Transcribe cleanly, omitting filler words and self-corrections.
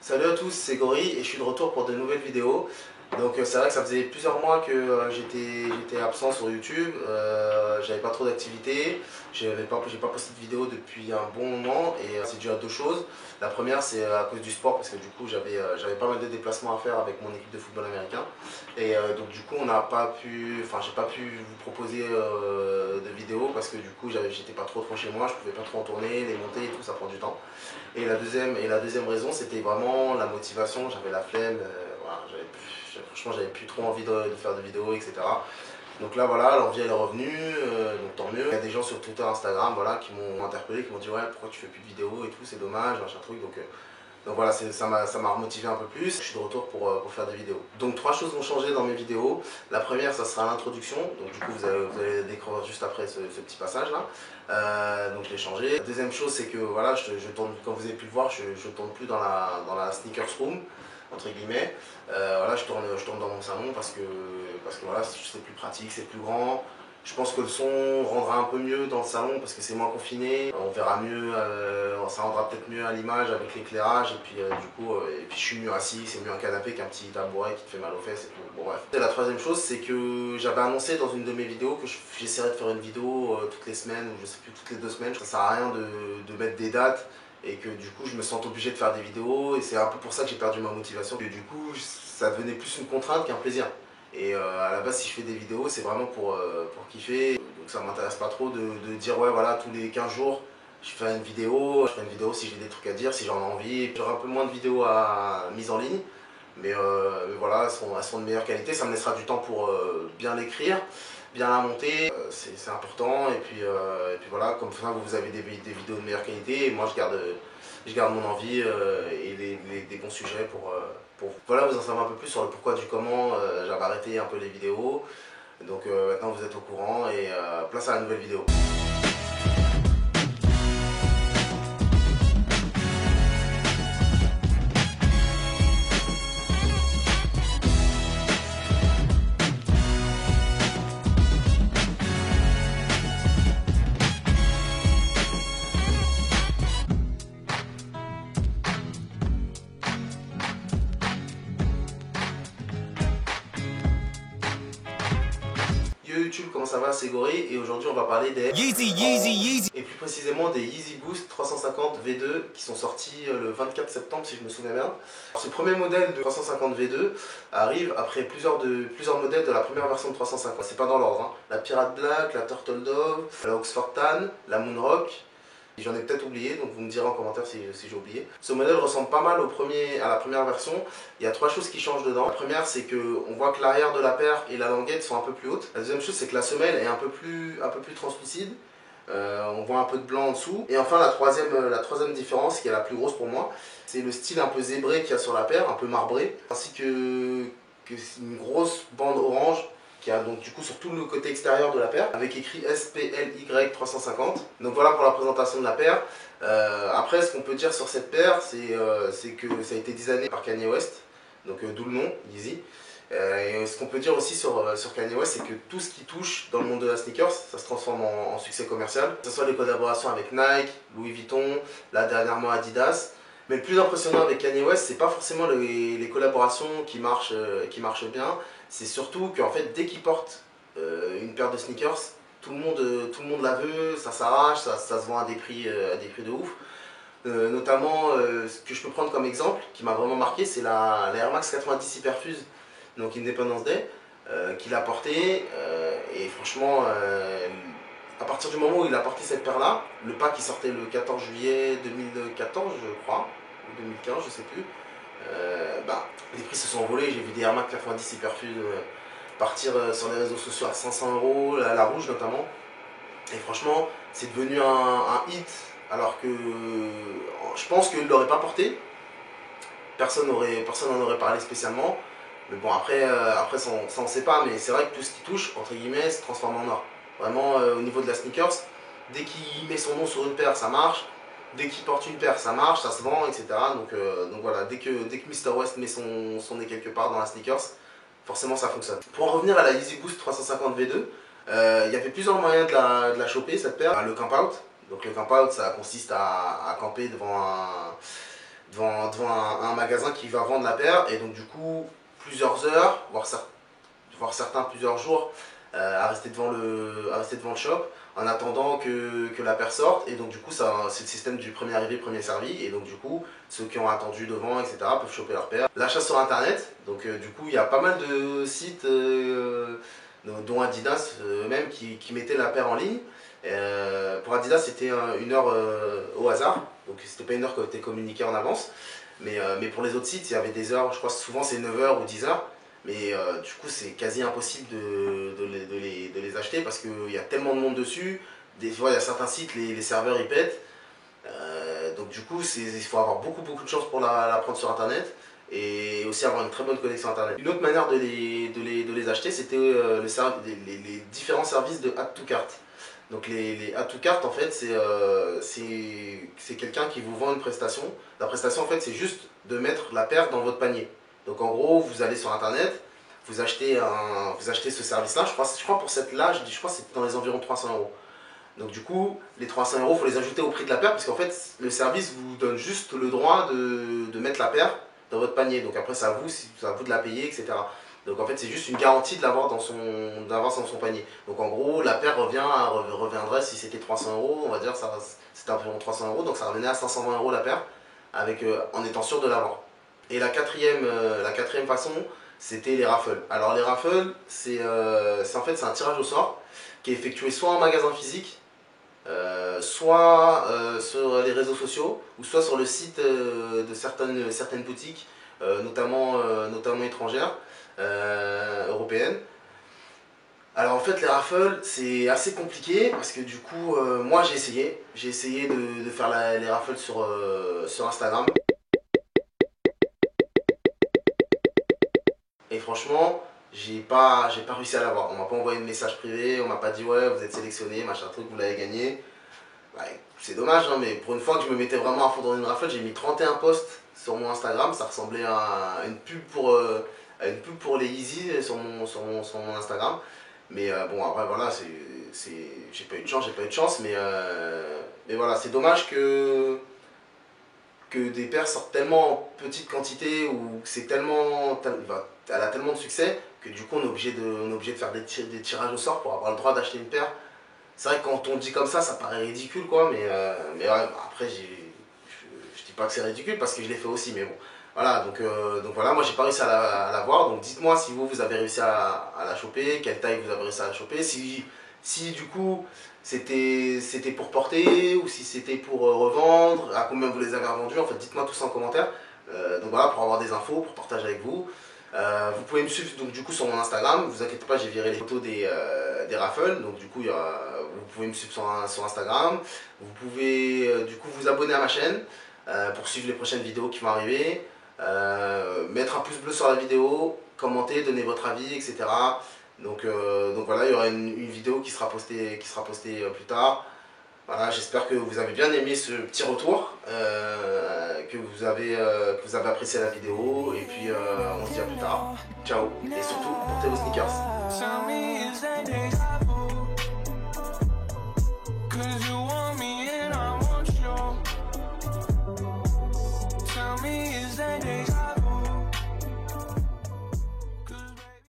Salut à tous, c'est Gori et je suis de retour pour de nouvelles vidéos. Donc c'est vrai que ça faisait plusieurs mois que j'étais absent sur YouTube, j'avais pas trop d'activité, j'ai pas posté de vidéo depuis un bon moment et c'est dû à deux choses. La première c'est à cause du sport parce que du coup j'avais pas mal de déplacements à faire avec mon équipe de football américain et donc du coup on n'a pas pu, enfin j'ai pas pu vous proposer de vidéos parce que du coup j'étais pas trop chez moi, je pouvais pas trop en tourner, les monter et tout ça prend du temps. Et la deuxième raison, c'était vraiment la motivation. J'avais la flemme, voilà, franchement, j'avais plus trop envie de faire de vidéos, etc. Donc là, voilà, l'envie elle est revenue, donc tant mieux. Il y a des gens sur Twitter, Instagram, voilà, qui m'ont interpellé, qui m'ont dit ouais, pourquoi tu fais plus de vidéos et tout, c'est dommage, machin truc. Donc voilà, ça m'a remotivé un peu plus. Je suis de retour pour faire des vidéos. Donc trois choses vont changer dans mes vidéos. La première, ça sera l'introduction. Donc du coup, vous allez découvrir juste après ce petit passage là. Donc je l'ai changé. La deuxième chose, c'est que voilà, je tourne, comme vous avez pu le voir, je tourne plus dans la sneakers room entre guillemets. Voilà, je tourne dans mon salon parce que voilà, c'est plus pratique, c'est plus grand. Je pense que le son rendra un peu mieux dans le salon parce que c'est moins confiné. On verra mieux, ça rendra peut-être mieux à l'image avec l'éclairage. Et puis je suis mieux assis, c'est mieux un canapé qu'un petit tabouret qui te fait mal aux fesses et tout. Bon bref. Et la troisième chose, c'est que j'avais annoncé dans une de mes vidéos que j'essaierais de faire une vidéo toutes les semaines, ou je sais plus, toutes les 2 semaines. Ça sert à rien de mettre des dates et que du coup je me sens obligé de faire des vidéos et c'est un peu pour ça que j'ai perdu ma motivation. Et du coup ça devenait plus une contrainte qu'un plaisir. Et à la base, si je fais des vidéos, c'est vraiment pour kiffer. Donc ça m'intéresse pas trop de dire ouais voilà, tous les 15 jours je fais une vidéo. Je fais une vidéo si j'ai des trucs à dire, si j'en ai envie. J'aurai un peu moins de vidéos mise en ligne. Mais voilà, elles seront de meilleure qualité. Ça me laissera du temps pour bien l'écrire, bien la monter. C'est important. Et puis voilà, comme ça vous avez des vidéos de meilleure qualité. Et moi je garde mon envie et des bons sujets pour voilà, vous en savez un peu plus sur le pourquoi du comment j'avais arrêté un peu les vidéos. Donc maintenant vous êtes au courant et place à la nouvelle vidéo. Yo YouTube, comment ça va? C'est Gori et aujourd'hui on va parler des Yeezy et plus précisément des Yeezy Boost 350 V2 qui sont sortis le 24 septembre si je me souviens bien. Ce premier modèle de 350 V2 arrive après plusieurs modèles de la première version de 350. C'est pas dans l'ordre, hein. La Pirate Black, la Turtle Dove, la Oxford Tan, la Moonrock. J'en ai peut-être oublié, donc vous me direz en commentaire si j'ai oublié. Ce modèle ressemble pas mal à la première version. Il y a trois choses qui changent dedans. La première, c'est qu'on voit que l'arrière de la paire et la languette sont un peu plus hautes. La deuxième chose, c'est que la semelle est un peu plus translucide. On voit un peu de blanc en dessous. Et enfin, la troisième différence, qui est la plus grosse pour moi, c'est le style un peu zébré qu'il y a sur la paire, un peu marbré, ainsi que une grosse bande orange qui a donc du coup sur tout le côté extérieur de la paire avec écrit SPLY 350. Donc voilà pour la présentation de la paire. Après ce qu'on peut dire sur cette paire c'est que ça a été designé par Kanye West, donc d'où le nom Yeezy. Et ce qu'on peut dire aussi sur Kanye West, c'est que tout ce qui touche dans le monde de la sneakers, ça se transforme en succès commercial. Que ce soit les collaborations avec Nike, Louis Vuitton, là dernièrement Adidas. Mais le plus impressionnant avec Kanye West, c'est pas forcément les collaborations qui marchent bien, c'est surtout qu'en fait, dès qu'il porte une paire de sneakers, tout le monde la veut, ça s'arrache, ça se vend à des prix de ouf. Notamment, ce que je peux prendre comme exemple, qui m'a vraiment marqué, c'est la Air Max 90 Hyperfuse, donc Independence Day, qu'il a porté. Et franchement, à partir du moment où il a porté cette paire-là, le pack qui sortait le 14 juillet 2014, je crois, ou 2015, je sais plus, les prix se sont envolés. J'ai vu des Air Max 90 Hyperfuse partir sur les réseaux sociaux à 500 euros, la rouge notamment. Et franchement, c'est devenu un hit, alors que je pense qu'il ne l'aurait pas porté. Personne n'en aurait parlé spécialement. Mais bon, après ça on ne sait pas, mais c'est vrai que tout ce qui touche, entre guillemets, se transforme en or. Vraiment, au niveau de la sneakers, dès qu'il met son nom sur une paire, ça marche. Dès qu'il porte une paire, ça marche, ça se vend, etc. Donc voilà, dès que Mr. West met son nez quelque part dans la sneakers, forcément ça fonctionne. Pour en revenir à la Yeezy Boost 350 V2, il y avait plusieurs moyens de la choper cette paire. Le camp out. Donc le camp out, ça consiste à camper devant un magasin qui va vendre la paire. Et donc du coup, plusieurs heures, voire certains plusieurs jours, à rester devant le shop en attendant que la paire sorte. Et donc du coup, c'est le système du premier arrivé, premier servi. Et donc du coup, ceux qui ont attendu devant, etc. peuvent choper leur paire. L'achat sur internet, donc du coup, il y a pas mal de sites, dont Adidas eux-mêmes, qui mettaient la paire en ligne. Pour Adidas, c'était une heure au hasard, donc c'était pas une heure qui était communiquée en avance. Mais pour les autres sites, il y avait des heures, je crois que souvent c'est 9 heures ou 10 heures. Mais du coup, c'est quasi impossible de les acheter parce qu'il y a tellement de monde dessus. Des fois, il y a certains sites, les serveurs ils pètent. Donc du coup, il faut avoir beaucoup de chance pour la prendre sur internet et aussi avoir une très bonne connexion internet. Une autre manière de les acheter, c'était les différents services de Add to Cart. Donc les Add to Cart, en fait, c'est quelqu'un qui vous vend une prestation. La prestation, en fait, c'est juste de mettre la paire dans votre panier. Donc en gros, vous allez sur internet, vous achetez ce service-là. Je crois pour cette là, je crois que c'est dans les environs 300 euros. Donc du coup, les 300 euros, il faut les ajouter au prix de la paire parce qu'en fait, le service vous donne juste le droit de mettre la paire dans votre panier. Donc après, c'est à vous de la payer, etc. Donc en fait, c'est juste une garantie de l'avoir dans son panier. Donc en gros, la paire reviendrait, si c'était 300 euros, on va dire, c'était environ 300 euros, donc ça revenait à 520 euros la paire, en étant sûr de l'avoir. Et la quatrième façon, c'était les raffles. Alors les raffles, en fait, c'est un tirage au sort qui est effectué soit en magasin physique, soit sur les réseaux sociaux, ou soit sur le site de certaines boutiques, notamment étrangères, européennes. Alors en fait les raffles c'est assez compliqué parce que du coup moi j'ai essayé de faire les raffles sur Instagram. Et franchement j'ai pas réussi à l'avoir. On m'a pas envoyé de message privé, on m'a pas dit ouais vous êtes sélectionné, machin truc, vous l'avez gagné. Bah, c'est dommage hein, mais pour une fois que je me mettais vraiment à fond dans une raffle, j'ai mis 31 posts sur mon Instagram, ça ressemblait à une pub pour les Yeezy sur mon Instagram. Mais bon, après voilà, j'ai pas eu de chance, mais voilà, c'est dommage que des paires sortent tellement en petite quantité ou que elle a tellement de succès que du coup on est obligé de faire des tirages au sort pour avoir le droit d'acheter une paire. C'est vrai que quand on dit comme ça paraît ridicule quoi, mais ouais, après je dis pas que c'est ridicule parce que je l'ai fait aussi, mais bon. Voilà, donc voilà, moi j'ai pas réussi à la voir, donc dites-moi si vous avez réussi à la choper, quelle taille vous avez réussi à la choper, si du coup c'était pour porter ou si c'était pour revendre, à combien vous les avez revendus, en fait dites-moi tout ça en commentaire. Donc voilà, pour avoir des infos, pour partager avec vous. Vous pouvez me suivre donc du coup sur mon Instagram, vous inquiétez pas, j'ai viré les photos des raffles, donc du coup vous pouvez me suivre sur Instagram, vous pouvez du coup vous abonner à ma chaîne pour suivre les prochaines vidéos qui vont arriver. Mettre un pouce bleu sur la vidéo, commenter, donner votre avis, etc. Donc voilà, il y aura une vidéo qui sera postée plus tard. Voilà, j'espère que vous avez bien aimé ce petit retour, que vous avez apprécié la vidéo, et puis on se dit à plus tard. Ciao, et surtout, portez vos sneakers.